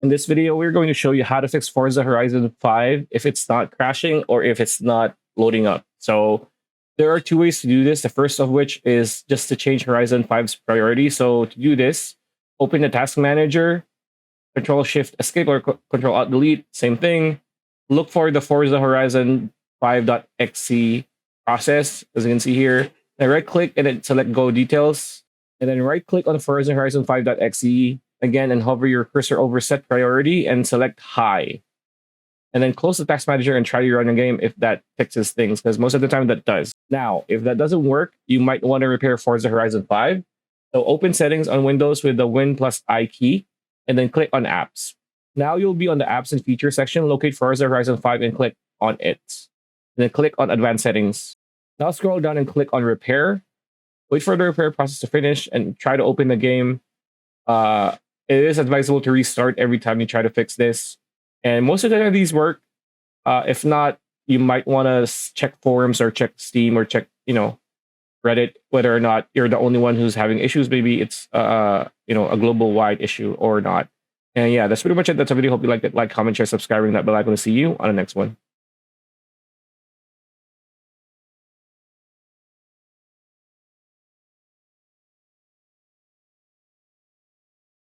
In this video, we're going to show you how to fix Forza Horizon 5 if it's not crashing or if it's not loading up. So there are two ways to do this. The first of which is just to change Horizon 5's priority. So to do this, open the task manager, Control Shift Escape or Control Alt Delete, same thing. Look for the Forza Horizon 5.exe process, as you can see here. Then right click and then select Go Details. And then right click on Forza Horizon 5.exe again and hover your cursor over Set Priority and select High. And then close the task manager and try to run a game if that fixes things, because most of the time that does. Now, if that doesn't work, you might want to repair Forza Horizon 5. So open Settings on Windows with the Win plus I key, and then click on Apps. Now you'll be on the Apps and Features section. Locate Forza Horizon 5 and click on it. And then click on Advanced Settings. Now scroll down and click on Repair. Wait for the repair process to finish and try to open the game. It is advisable to restart every time you try to fix this. And most of the time these work. If not, you might want to check forums or check Steam or check, Reddit, whether or not you're the only one who's having issues. Maybe it's a global wide issue or not. And yeah, that's pretty much it. That's a video. Hope you liked it. Like, comment, share, subscribe, ring that bell icon to see you on the next one.